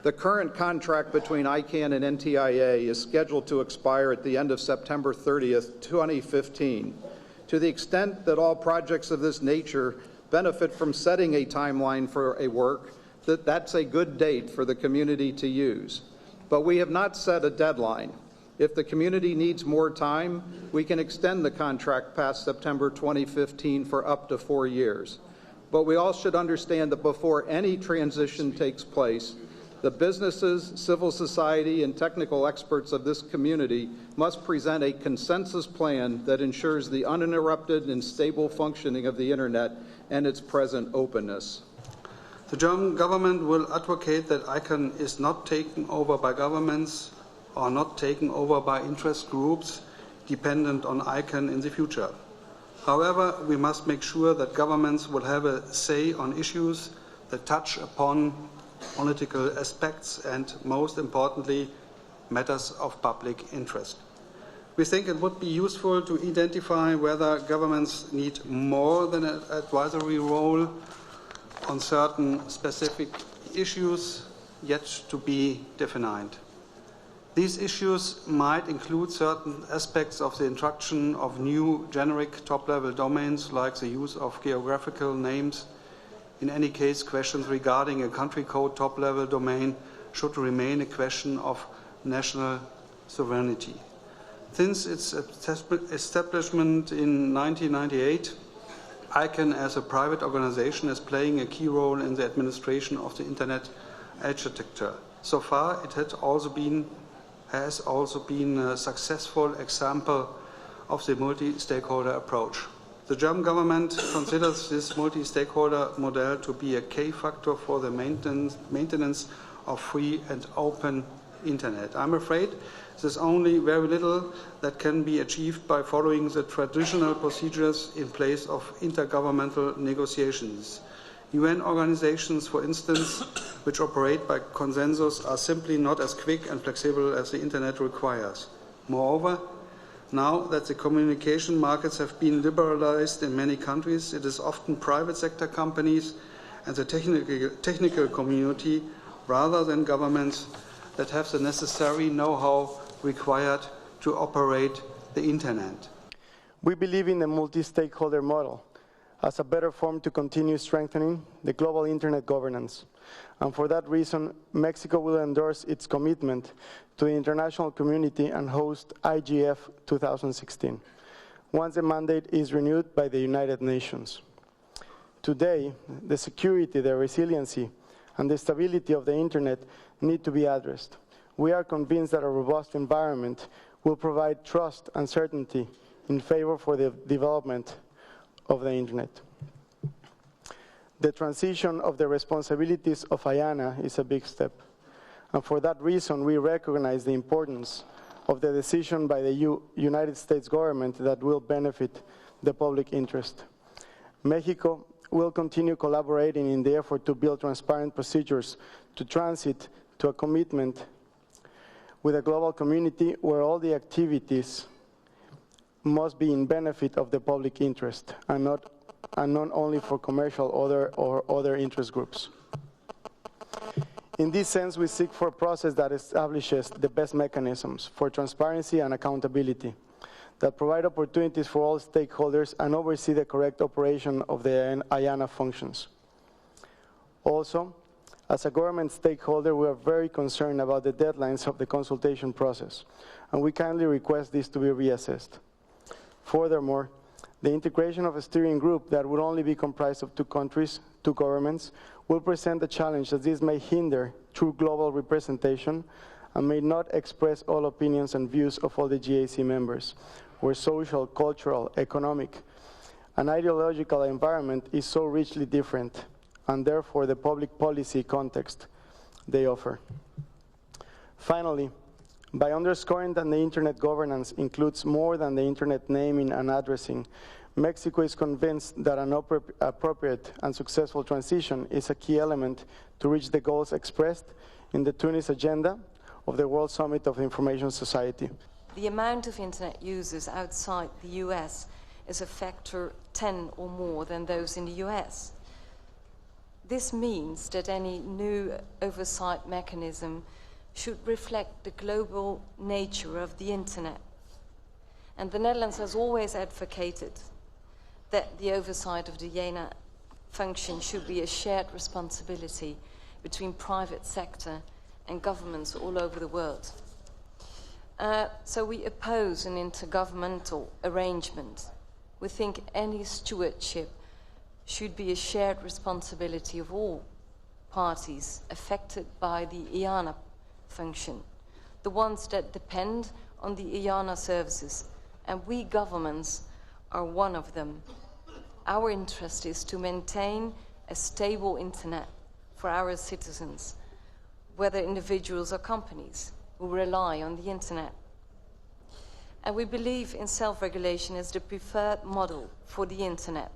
The current contract between ICANN and NTIA is scheduled to expire at the end of September 30th, 2015. To the extent that all projects of this nature benefit from setting a timeline for a work, that's a good date for the community to use. But we have not set a deadline. If the community needs more time, we can extend the contract past September 2015 for up to 4 years. But we all should understand that before any transition takes place, the businesses, civil society, and technical experts of this community must present a consensus plan that ensures the uninterrupted and stable functioning of the Internet and its present openness. The German government will advocate that ICANN is not taken over by governments or not taken over by interest groups dependent on ICANN in the future. However, we must make sure that governments will have a say on issues that touch upon political aspects and, most importantly, matters of public interest. We think it would be useful to identify whether governments need more than an advisory role on certain specific issues yet to be defined. These issues might include certain aspects of the introduction of new generic top-level domains like the use of geographical names. In any case, questions regarding a country code top-level domain should remain a question of national sovereignty. Since its establishment in 1998, ICANN as a private organization is playing a key role in the administration of the Internet architecture. So far, it has also been a successful example of the multi-stakeholder approach. The German government considers this multi-stakeholder model to be a key factor for the maintenance of free and open Internet. I'm afraid there's only very little that can be achieved by following the traditional procedures in place of intergovernmental negotiations. UN organizations, for instance, which operate by consensus, are simply not as quick and flexible as the Internet requires. Moreover, now that the communication markets have been liberalized in many countries, it is often private sector companies and the technical community, rather than governments, that have the necessary know-how required to operate the Internet. We believe in the multi-stakeholder model as a better form to continue strengthening the global Internet governance. And for that reason, Mexico will endorse its commitment to the international community and host IGF 2016, once the mandate is renewed by the United Nations. Today, the security, the resiliency, and the stability of the Internet need to be addressed. We are convinced that a robust environment will provide trust and certainty in favor for the development of the Internet. The transition of the responsibilities of IANA is a big step. And for that reason, we recognize the importance of the decision by the United States government that will benefit the public interest. Mexico will continue collaborating in the effort to build transparent procedures to transit to a commitment with a global community where all the activities must be in benefit of the public interest and not only for commercial or other interest groups. In this sense, we seek for a process that establishes the best mechanisms for transparency and accountability, that provide opportunities for all stakeholders and oversee the correct operation of the IANA functions. Also, as a government stakeholder, we are very concerned about the deadlines of the consultation process, and we kindly request this to be reassessed. Furthermore, the integration of a steering group that would only be comprised of 2 countries, 2 governments, will present a challenge as this may hinder true global representation and may not express all opinions and views of all the GAC members, where social, cultural, economic, and ideological environment is so richly different, and therefore the public policy context they offer. Finally, by underscoring that the Internet governance includes more than the Internet naming and addressing, Mexico is convinced that an appropriate and successful transition is a key element to reach the goals expressed in the Tunis agenda of the World Summit of the Information Society. The amount of Internet users outside the US is a factor 10 or more than those in the US. This means that any new oversight mechanism should reflect the global nature of the Internet. And the Netherlands has always advocated that the oversight of the IANA function should be a shared responsibility between private sector and governments all over the world. So we oppose an intergovernmental arrangement. We think any stewardship should be a shared responsibility of all parties affected by the IANA function, the ones that depend on the IANA services, and we governments are one of them. Our interest is to maintain a stable internet for our citizens, whether individuals or companies who rely on the internet. And we believe in self-regulation as the preferred model for the internet.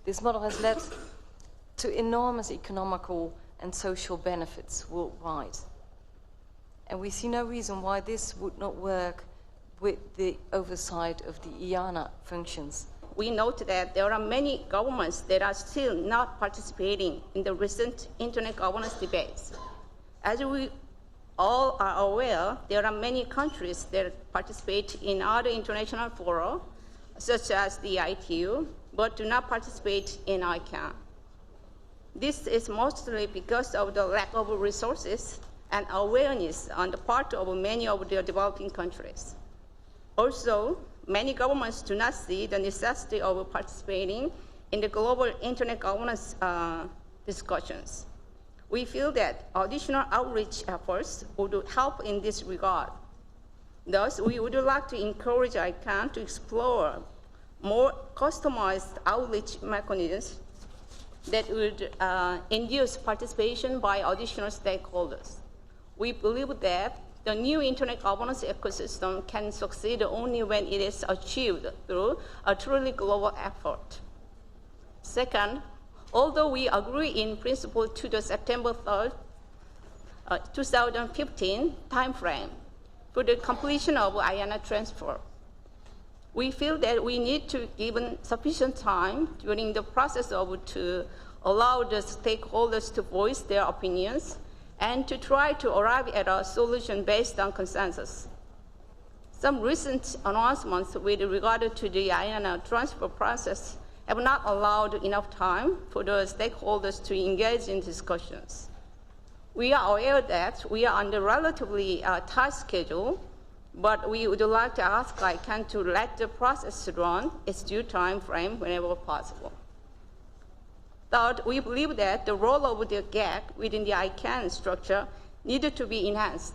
This model has led to enormous economical and social benefits worldwide. And we see no reason why this would not work with the oversight of the IANA functions. We note that there are many governments that are still not participating in the recent internet governance debates. As we all are aware, there are many countries that participate in other international fora, such as the ITU, but do not participate in ICANN. This is mostly because of the lack of resources and awareness on the part of many of the developing countries. Also, many governments do not see the necessity of participating in the global internet governance discussions. We feel that additional outreach efforts would help in this regard. Thus, we would like to encourage ICANN to explore more customized outreach mechanisms that would induce participation by additional stakeholders. We believe that the new internet governance ecosystem can succeed only when it is achieved through a truly global effort. Second, although we agree in principle to the September 3rd, 2015 timeframe for the completion of IANA transfer, we feel that we need to give sufficient time during the process to allow the stakeholders to voice their opinions and to try to arrive at a solution based on consensus. Some recent announcements with regard to the IANA transfer process have not allowed enough time for the stakeholders to engage in discussions. We are aware that we are on a relatively tight schedule, but we would like to ask ICANN to let the process run its due time frame whenever possible. Third, we believe that the role of the GAC within the ICANN structure needed to be enhanced.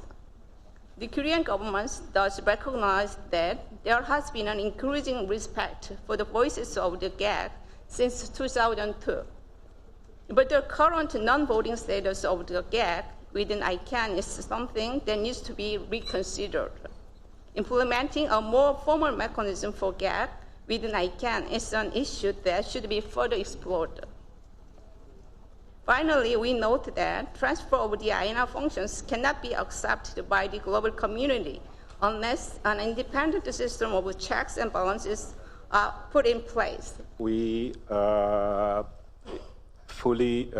The Korean government does recognize that there has been an increasing respect for the voices of the GAC since 2002. But the current non-voting status of the GAC within ICANN is something that needs to be reconsidered. Implementing a more formal mechanism for GAC within ICANN is an issue that should be further explored. Finally, we note that transfer of the IANA functions cannot be accepted by the global community unless an independent system of checks and balances are put in place. We fully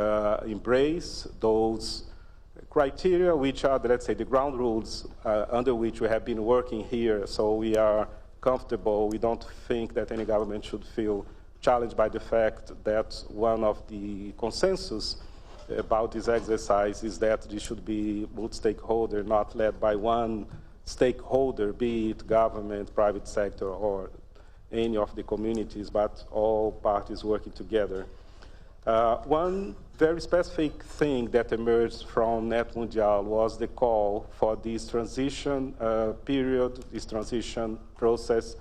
embrace those criteria, which are, let's say, the ground rules under which we have been working here. So we are comfortable. We don't think that any government should feel challenged by the fact that one of the consensus about this exercise is that this should be multi-stakeholder, not led by one stakeholder, be it government, private sector, or any of the communities, but all parties working together. One very specific thing that emerged from Net Mundial was the call for this transition period, this transition process,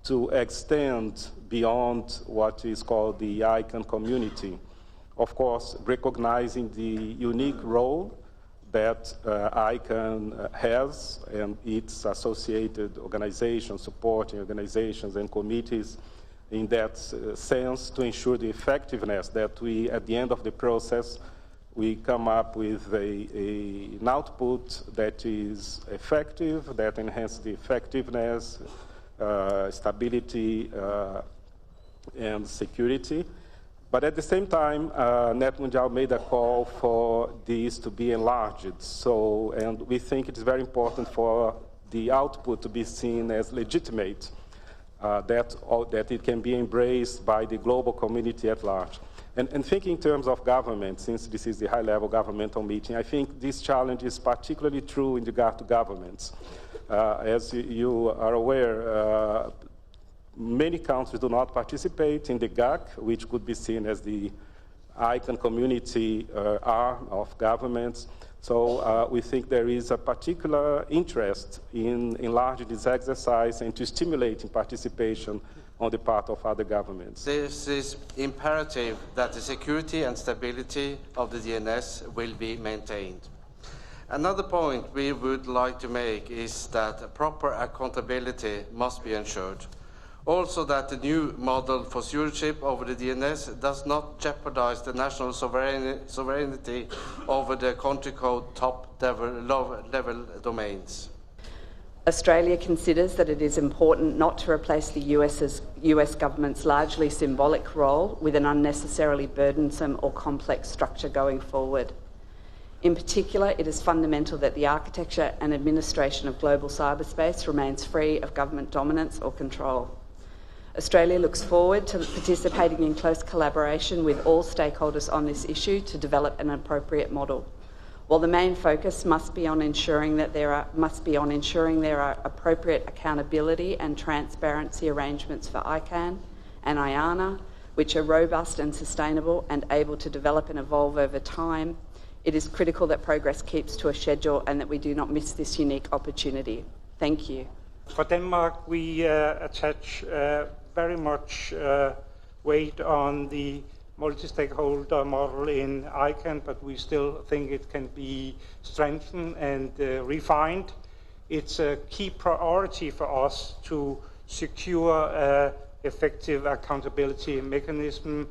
to extend beyond what is called the ICANN community. Of course, recognizing the unique role that ICANN has and its associated organizations, supporting organizations and committees in that sense to ensure the effectiveness that we, at the end of the process, we come up with an output that is effective, that enhances the effectiveness, stability, and security, But at the same time, Net Mundial made a call for these to be enlarged. So, and we think it is very important for the output to be seen as legitimate, that it can be embraced by the global community at large. And thinking in terms of government, since this is the high-level governmental meeting, I think this challenge is particularly true in regard to governments. As you are aware, many countries do not participate in the GAC, which could be seen as the ICANN community arm of governments. So we think there is a particular interest in enlarging this exercise and to stimulating participation on the part of other governments. This is imperative that the security and stability of the DNS will be maintained. Another point we would like to make is that proper accountability must be ensured. Also that the new model for stewardship over the DNS does not jeopardize the national sovereignty over the country code top-level domains. Australia considers that it is important not to replace the US government's largely symbolic role with an unnecessarily burdensome or complex structure going forward. In particular, it is fundamental that the architecture and administration of global cyberspace remains free of government dominance or control. Australia looks forward to participating in close collaboration with all stakeholders on this issue to develop an appropriate model. While the main focus must be on ensuring there are appropriate accountability and transparency arrangements for ICANN and IANA, which are robust and sustainable and able to develop and evolve over time, it is critical that progress keeps to a schedule and that we do not miss this unique opportunity. Thank you. For Denmark, we attach very much weight on the multi-stakeholder model in ICANN, but we still think it can be strengthened and refined. It's a key priority for us to secure effective accountability mechanism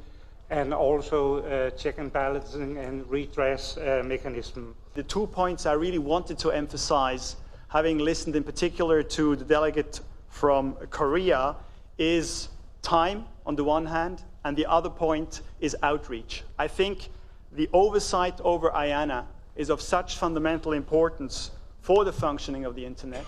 and also check and balancing and redress mechanism. The 2 points I really wanted to emphasize, having listened in particular to the delegate from Korea, is time on the one hand, and the other point is outreach. I think the oversight over IANA is of such fundamental importance for the functioning of the internet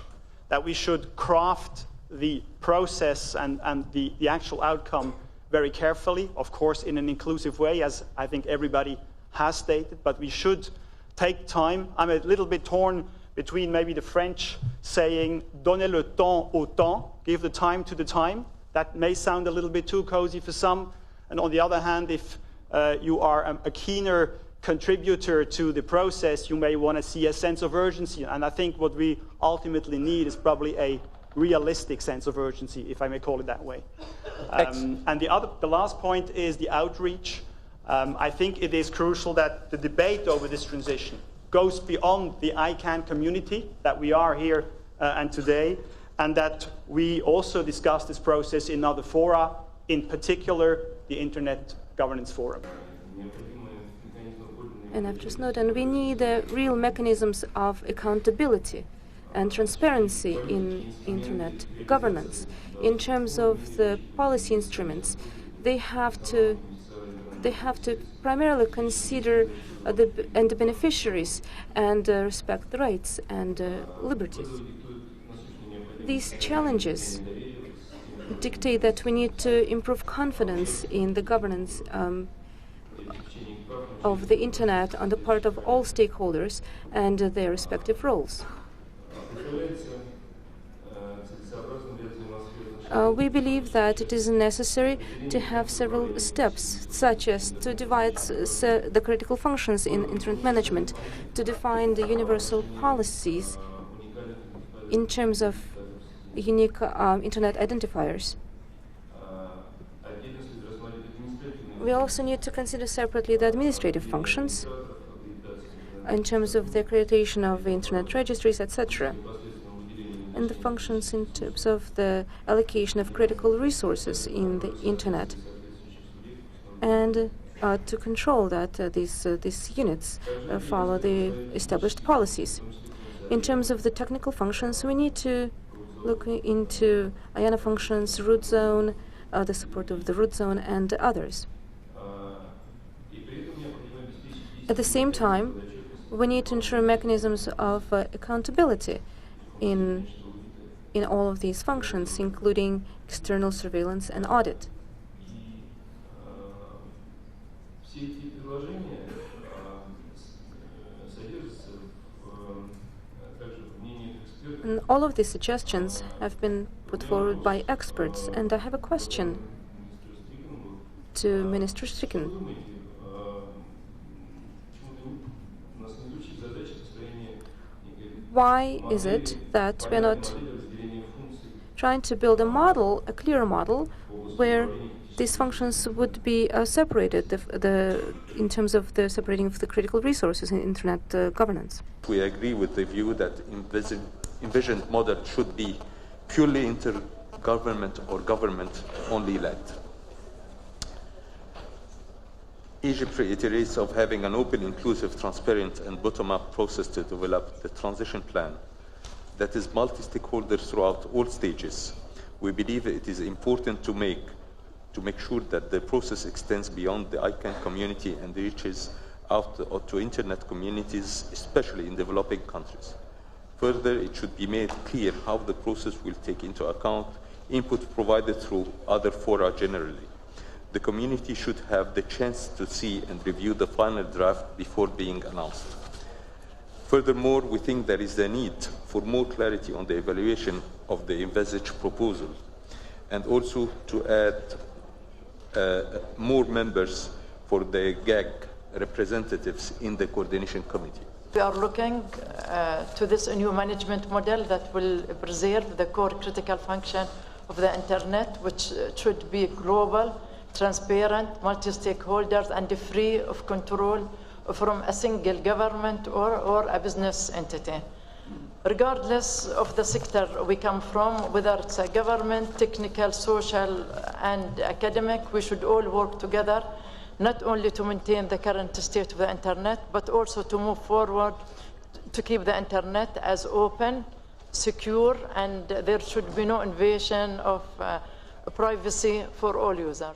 that we should craft the process and the actual outcome very carefully, of course in an inclusive way, as I think everybody has stated, but we should take time. I'm a little bit torn between maybe the French saying donnez le temps au temps, give the time to the time. That may sound a little bit too cozy for some. And on the other hand, if you are a keener contributor to the process, you may want to see a sense of urgency. And I think what we ultimately need is probably a realistic sense of urgency, if I may call it that way. And the last point is the outreach. I think it is crucial that the debate over this transition goes beyond the ICANN community that we are here and today, and that we also discuss this process in other fora, in particular the Internet Governance Forum. And I've just noted, and we need real mechanisms of accountability and transparency in Internet governance. In terms of the policy instruments, they have to primarily consider the beneficiaries and respect the rights and liberties. These challenges dictate that we need to improve confidence in the governance of the Internet on the part of all stakeholders and their respective roles. We believe that it is necessary to have several steps, such as to divide the critical functions in Internet management, to define the universal policies in terms of unique Internet identifiers. We also need to consider separately the administrative functions in terms of the accreditation of Internet registries, etc., and the functions in terms of the allocation of critical resources in the Internet, and to control that these units follow the established policies. In terms of the technical functions, we need to look into IANA functions, root zone, the support of the root zone, and others. At the same time, we need to ensure mechanisms of accountability in all of these functions, including external surveillance and audit. And all of these suggestions have been put forward by experts, and I have a question to Minister Strickland. Why is it that we're not trying to build a model, a clearer model, where these functions would be separated in terms of the separating of the critical resources in internet governance? We agree with the view that envisioned model should be purely intergovernment or government-only led. Egypt reiterates of having an open, inclusive, transparent, and bottom-up process to develop the transition plan that is multi-stakeholder throughout all stages. We believe it is important to make sure that the process extends beyond the ICANN community and reaches out to internet communities, especially in developing countries. Further, it should be made clear how the process will take into account input provided through other fora generally. The community should have the chance to see and review the final draft before being announced. Furthermore, we think there is a need for more clarity on the evaluation of the envisaged proposal, and also to add more members for the GAG representatives in the coordination committee. We are looking to this new management model that will preserve the core critical function of the internet, which should be global, transparent, multi-stakeholders, and free of control from a single government or a business entity. Regardless of the sector we come from, whether it's a government, technical, social, and academic, we should all work together, not only to maintain the current state of the internet, but also to move forward to keep the internet as open, secure, and there should be no invasion of privacy for all users.